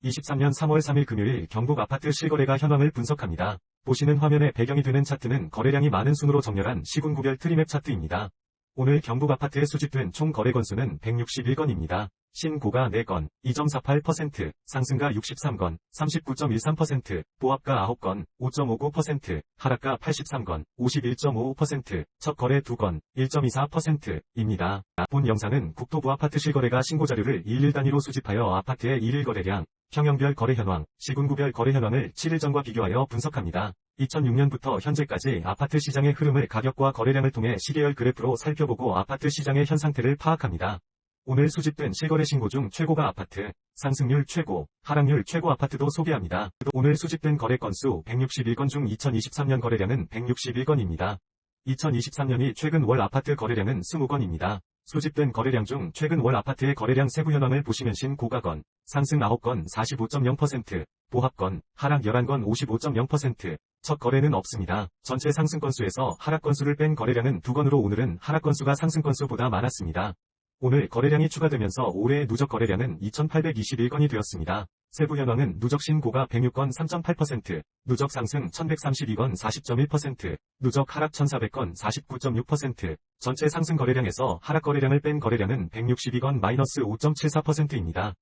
2023년 3월 3일 금요일 경북 아파트 실거래가 현황을 분석합니다. 보시는 화면에 배경이 되는 차트는 거래량이 많은 순으로 정렬한 시군구별 트리맵 차트입니다. 오늘 경북 아파트에 수집된 총 거래 건수는 161건입니다. 신고가 4건, 2.48%, 상승가 63건, 39.13%, 보합가 9건, 5.59%, 하락가 83건, 51.55%, 첫 거래 2건, 1.24%입니다. 본 영상은 국토부 아파트 실거래가 신고자료를 일일 단위로 수집하여 아파트의 일일 거래량, 평형별 거래 현황, 시군구별 거래 현황을 7일 전과 비교하여 분석합니다. 2006년부터 현재까지 아파트 시장의 흐름을 가격과 거래량을 통해 시계열 그래프로 살펴보고 아파트 시장의 현 상태를 파악합니다. 오늘 수집된 실거래 신고 중 최고가 아파트, 상승률 최고, 하락률 최고 아파트도 소개합니다. 오늘 수집된 거래 건수 161건 중 2023년 거래량은 161건입니다. 2023년이 최근 월 아파트 거래량은 20건입니다. 수집된 거래량 중 최근 월 아파트의 거래량 세부 현황을 보시면 신고가건, 상승 9건 45.0%, 보합건, 하락 11건 55.0%, 첫 거래는 없습니다. 전체 상승 건수에서 하락 건수를 뺀 거래량은 2건으로 오늘은 하락 건수가 상승 건수보다 많았습니다. 오늘 거래량이 추가되면서 올해의 누적 거래량은 2,821건이 되었습니다. 세부 현황은 누적 신고가 106건 3.8%, 누적 상승 1,132건 40.1%, 누적 하락 1,400건 49.6%, 전체 상승 거래량에서 하락 거래량을 뺀 거래량은 162건 마이너스 5.74%입니다.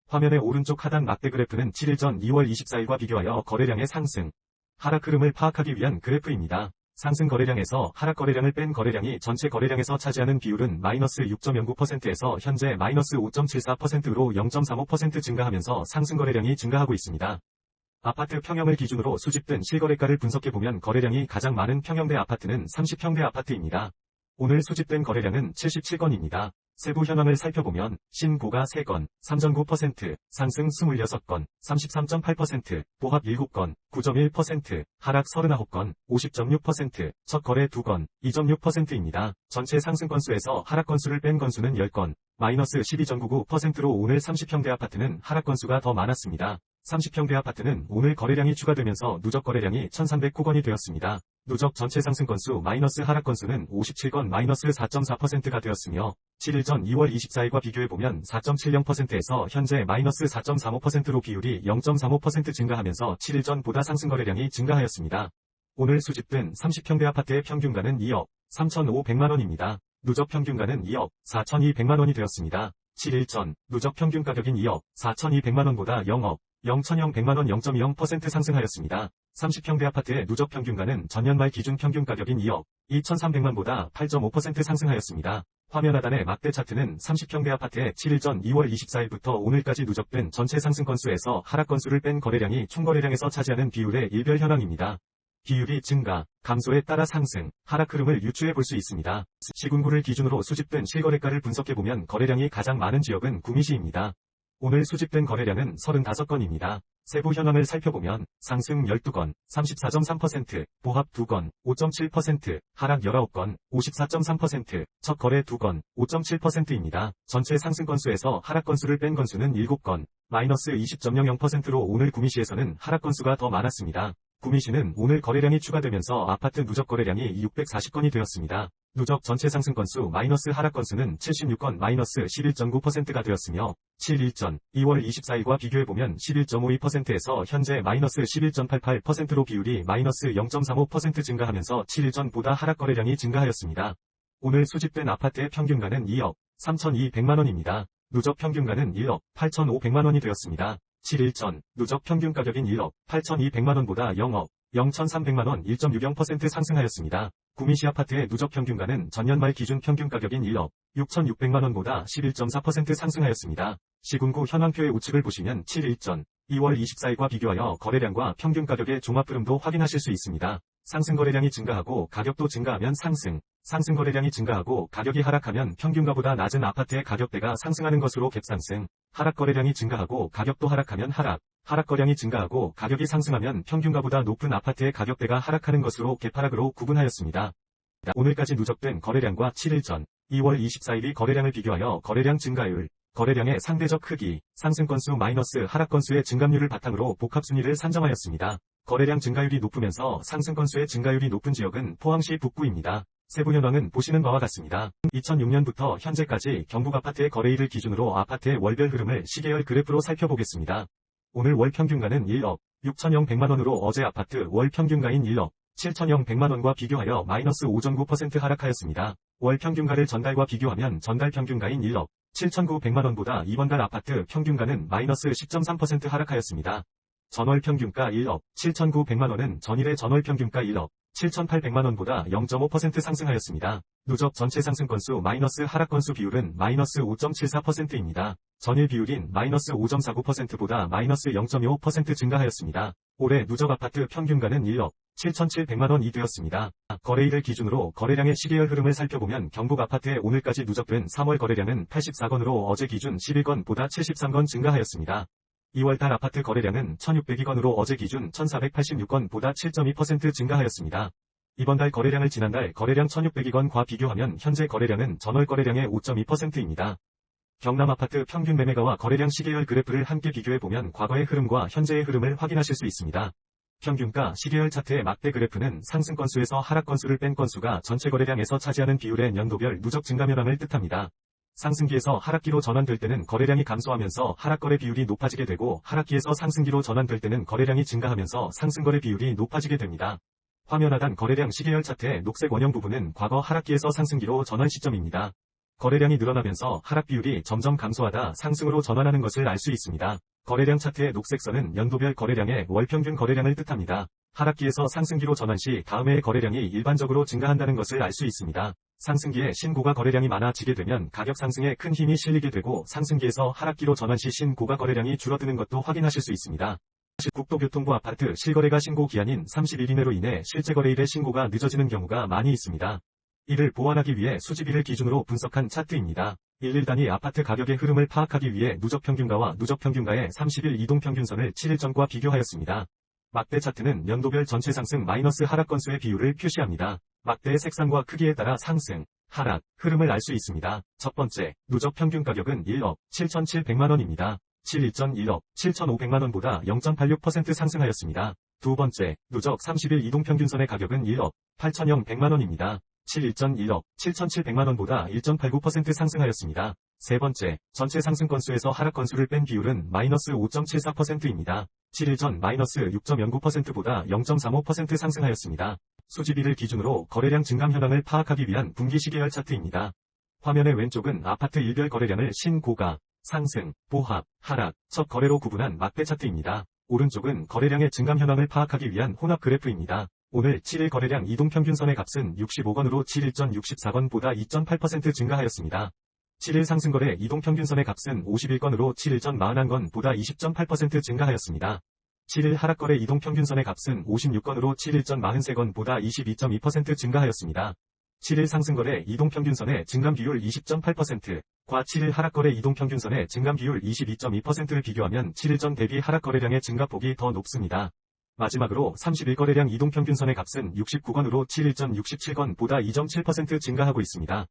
화면의 오른쪽 하단 막대 그래프는 7일 전 2월 24일과 비교하여 거래량의 상승, 하락 흐름을 파악하기 위한 그래프입니다. 상승 거래량에서 하락 거래량을 뺀 거래량이 전체 거래량에서 차지하는 비율은 마이너스 6.09%에서 현재 마이너스 5.74%로 0.35% 증가하면서 상승 거래량이 증가하고 있습니다. 아파트 평형을 기준으로 수집된 실거래가를 분석해보면 거래량이 가장 많은 평형대 아파트는 30평대 아파트입니다. 오늘 수집된 거래량은 77건입니다. 세부 현황을 살펴보면 신고가 3건, 3.9%, 상승 26건, 33.8%, 보합 7건, 9.1%, 하락 39건, 50.6%, 첫 거래 2건, 2.6%입니다. 전체 상승 건수에서 하락 건수를 뺀 건수는 10건, 마이너스 12.99%로 오늘 30평대 아파트는 하락 건수가 더 많았습니다. 30평대 아파트는 오늘 거래량이 추가되면서 누적 거래량이 1,309건이 되었습니다. 누적 전체 상승 건수 마이너스 하락 건수는 57건 마이너스 4.4%가 되었으며 7일 전 2월 24일과 비교해보면 4.70%에서 현재 마이너스 4.35%로 비율이 0.35% 증가하면서 7일 전보다 상승 거래량이 증가하였습니다. 오늘 수집된 30평대 아파트의 평균가는 2억 3,500만원입니다. 누적 평균가는 2억 4,200만원이 되었습니다. 7일 전 누적 평균 가격인 2억 4,200만원보다 0억 0,100만원 0.20% 상승하였습니다. 30평대 아파트의 누적 평균가는 전년 말 기준 평균 가격인 2억 2,300만보다 8.5% 상승하였습니다. 화면 하단의 막대 차트는 30평대 아파트의 7일 전 2월 24일부터 오늘까지 누적된 전체 상승 건수에서 하락 건수를 뺀 거래량이 총 거래량에서 차지하는 비율의 일별 현황입니다. 비율이 증가, 감소에 따라 상승, 하락 흐름을 유추해 볼 수 있습니다. 시군구를 기준으로 수집된 실거래가를 분석해보면 거래량이 가장 많은 지역은 구미시입니다. 오늘 수집된 거래량은 35건입니다. 세부 현황을 살펴보면 상승 12건, 34.3%, 보합 2건, 5.7%, 하락 19건, 54.3%, 첫 거래 2건, 5.7%입니다. 전체 상승 건수에서 하락 건수를 뺀 건수는 7건, 마이너스 20.00%로 오늘 구미시에서는 하락 건수가 더 많았습니다. 구미시는 오늘 거래량이 추가되면서 아파트 누적 거래량이 640건이 되었습니다. 누적 전체 상승 건수 마이너스 하락 건수는 76건 마이너스 11.9%가 되었으며 7일 전 2월 24일과 비교해보면 11.52%에서 현재 마이너스 11.88%로 비율이 마이너스 0.35% 증가하면서 7일 전보다 하락 거래량이 증가하였습니다. 오늘 수집된 아파트의 평균가는 2억 3,200만원입니다. 누적 평균가는 1억 8,500만원이 되었습니다. 7일 전 누적 평균 가격인 1억 8,200만원보다 0억 0,300만원 1.60% 상승하였습니다. 구미시 아파트의 누적 평균가는 전년 말 기준 평균 가격인 1억 6,600만원보다 11.4% 상승하였습니다. 시군구 현황표의 우측을 보시면 7일 전 2월 24일과 비교하여 거래량과 평균 가격의 종합 흐름도 확인하실 수 있습니다. 상승 거래량이 증가하고 가격도 증가하면 상승 거래량이 증가하고 가격이 하락하면 평균가보다 낮은 아파트의 가격대가 상승하는 것으로 갭상승, 하락 거래량이 증가하고 가격도 하락하면 하락 거래량이 증가하고 가격이 상승하면 평균가보다 높은 아파트의 가격대가 하락하는 것으로 갭하락으로 구분하였습니다. 오늘까지 누적된 거래량과 7일 전 2월 24일이 거래량을 비교하여 거래량 증가율, 거래량의 상대적 크기, 상승 건수 마이너스 하락 건수의 증감률을 바탕으로 복합순위를 산정하였습니다. 거래량 증가율이 높으면서 상승 건수의 증가율이 높은 지역은 포항시 북구입니다. 세부 현황은 보시는 바와 같습니다. 2006년부터 현재까지 경북 아파트의 거래일을 기준으로 아파트의 월별 흐름을 시계열 그래프로 살펴보겠습니다. 오늘 월 평균가는 1억 6,100만원으로 어제 아파트 월 평균가인 1억 7,100만원과 비교하여 마이너스 5.9% 하락하였습니다. 월 평균가를 전달과 비교하면 전달 평균가인 1억 7,900만원보다 이번 달 아파트 평균가는 마이너스 10.3% 하락하였습니다. 전월 평균가 1억 7,900만원은 전일의 전월 평균가 1억 7,800만원보다 0.5% 상승하였습니다. 누적 전체 상승 건수 마이너스 하락 건수 비율은 마이너스 5.74%입니다. 전일 비율인 마이너스 5.49%보다 마이너스 0.25% 증가하였습니다. 올해 누적 아파트 평균가는 1억 7,700만원이 되었습니다. 거래일을 기준으로 거래량의 시계열 흐름을 살펴보면 경북 아파트의 오늘까지 누적된 3월 거래량은 84건으로 어제 기준 11건보다 73건 증가하였습니다. 2월달 아파트 거래량은 1,602건으로 어제 기준 1,486건보다 7.2% 증가하였습니다. 이번 달 거래량을 지난달 거래량 1,602건과 비교하면 현재 거래량은 전월 거래량의 5.2%입니다. 경남 아파트 평균 매매가와 거래량 시계열 그래프를 함께 비교해보면 과거의 흐름과 현재의 흐름을 확인하실 수 있습니다. 평균가 시계열 차트의 막대 그래프는 상승 건수에서 하락 건수를 뺀 건수가 전체 거래량에서 차지하는 비율의 연도별 누적 증가 현황을 뜻합니다. 상승기에서 하락기로 전환될 때는 거래량이 감소하면서 하락거래 비율이 높아지게 되고 하락기에서 상승기로 전환될 때는 거래량이 증가하면서 상승거래 비율이 높아지게 됩니다. 화면 하단 거래량 시계열 차트의 녹색 원형 부분은 과거 하락기에서 상승기로 전환 시점입니다. 거래량이 늘어나면서 하락 비율이 점점 감소하다 상승으로 전환하는 것을 알 수 있습니다. 거래량 차트의 녹색 선은 연도별 거래량의 월평균 거래량을 뜻합니다. 하락기에서 상승기로 전환 시 다음 해의 거래량이 일반적으로 증가한다는 것을 알 수 있습니다. 상승기에 신고가 거래량이 많아지게 되면 가격 상승에 큰 힘이 실리게 되고 상승기에서 하락기로 전환 시 신고가 거래량이 줄어드는 것도 확인하실 수 있습니다. 국토교통부 아파트 실거래가 신고 기한인 30일 이내로 인해 실제 거래일의 신고가 늦어지는 경우가 많이 있습니다. 이를 보완하기 위해 수집일을 기준으로 분석한 차트입니다. 일일 단위 아파트 가격의 흐름을 파악하기 위해 누적평균가와 누적평균가의 30일 이동평균선을 7일 전과 비교하였습니다. 막대 차트는 연도별 전체 상승 마이너스 하락 건수의 비율을 표시합니다. 막대의 색상과 크기에 따라 상승, 하락, 흐름을 알 수 있습니다. 첫 번째, 누적 평균 가격은 1억 7,700만원입니다. 7일 전 1억 7,500만원보다 0.86% 상승하였습니다. 두 번째, 누적 30일 이동평균선의 가격은 1억 8,100만원입니다. 7일 전 1억 7,700만원보다 1.89% 상승하였습니다. 세 번째, 전체 상승 건수에서 하락 건수를 뺀 비율은 마이너스 5.74%입니다. 7일 전 마이너스 6.09%보다 0.35% 상승하였습니다. 수집일을 기준으로 거래량 증감 현황을 파악하기 위한 분기 시계열 차트입니다. 화면의 왼쪽은 아파트 일별 거래량을 신고가, 상승, 보합, 하락, 첫 거래로 구분한 막대 차트입니다. 오른쪽은 거래량의 증감 현황을 파악하기 위한 혼합 그래프입니다. 오늘 7일 거래량 이동평균선의 값은 65건으로 7일 전 64건보다 2.8% 증가하였습니다. 7일 상승거래 이동평균선의 값은 51건으로 7일 전 41건보다 20.8% 증가하였습니다. 7일 하락거래 이동평균선의 값은 56건으로 7일 전 43건보다 22.2% 증가하였습니다. 7일 상승거래 이동평균선의 증감 비율 20.8%과 7일 하락거래 이동평균선의 증감 비율 22.2%를 비교하면 7일 전 대비 하락거래량의 증가폭이 더 높습니다. 마지막으로 30일 거래량 이동평균선의 값은 69건으로 7일 전 67건보다 2.7% 증가하고 있습니다.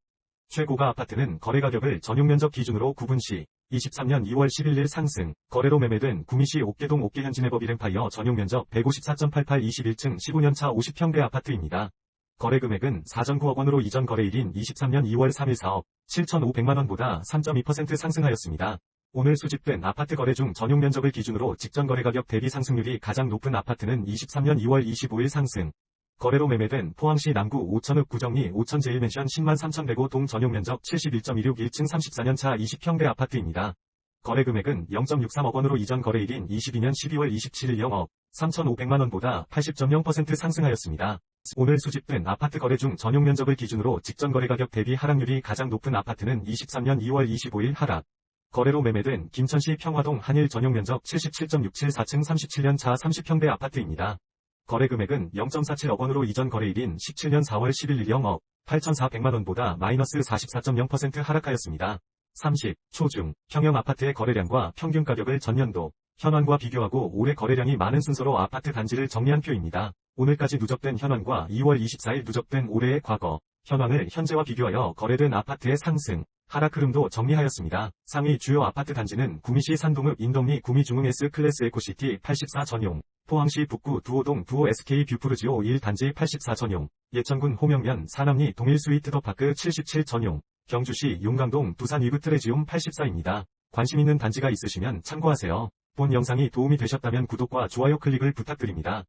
최고가 아파트는 거래가격을 전용면적 기준으로 구분 시 23년 2월 11일 상승, 거래로 매매된 구미시 옥계동 옥계현진해법 일행파이어 전용면적 154.88 21층 15년차 50평대 아파트입니다. 거래금액은 4.9억 원으로 이전 거래일인 23년 2월 3일 4억 7,500만원보다 3.2% 상승하였습니다. 오늘 수집된 아파트 거래 중 전용 면적을 기준으로 직전 거래 가격 대비 상승률이 가장 높은 아파트는 23년 2월 25일 상승. 거래로 매매된 포항시 남구 5천읍 구정리 5천제일맨션 10만 3,105동 전용 면적 71.16 1층 34년차 20평대 아파트입니다. 거래 금액은 0.63억 원으로 이전 거래일인 22년 12월 27일 0억 3,500만원보다 80.0% 상승하였습니다. 오늘 수집된 아파트 거래 중 전용 면적을 기준으로 직전 거래 가격 대비 하락률이 가장 높은 아파트는 23년 2월 25일 하락. 거래로 매매된 김천시 평화동 한일 전용 면적 77.67 4층 37년차 30평대 아파트입니다. 거래 금액은 0.47억 원으로 이전 거래일인 17년 4월 11일 0억 8,400만원보다 마이너스 44.0% 하락하였습니다. 30. 초중, 평형 아파트의 거래량과 평균 가격을 전년도, 현황과 비교하고 올해 거래량이 많은 순서로 아파트 단지를 정리한 표입니다. 오늘까지 누적된 현황과 2월 24일 누적된 올해의 과거, 현황을 현재와 비교하여 거래된 아파트의 상승, 하락 흐름도 정리하였습니다. 상위 주요 아파트 단지는 구미시 산동읍 인덕리 구미중흥 S클래스 에코시티 84 전용, 포항시 북구 두호동 두호 SK 뷰푸르지오 1단지 84 전용, 예천군 호명면 사남리 동일 스위트 더 파크 77 전용, 경주시 용강동 두산 위브 트레지움 84입니다. 관심 있는 단지가 있으시면 참고하세요. 본 영상이 도움이 되셨다면 구독과 좋아요 클릭을 부탁드립니다.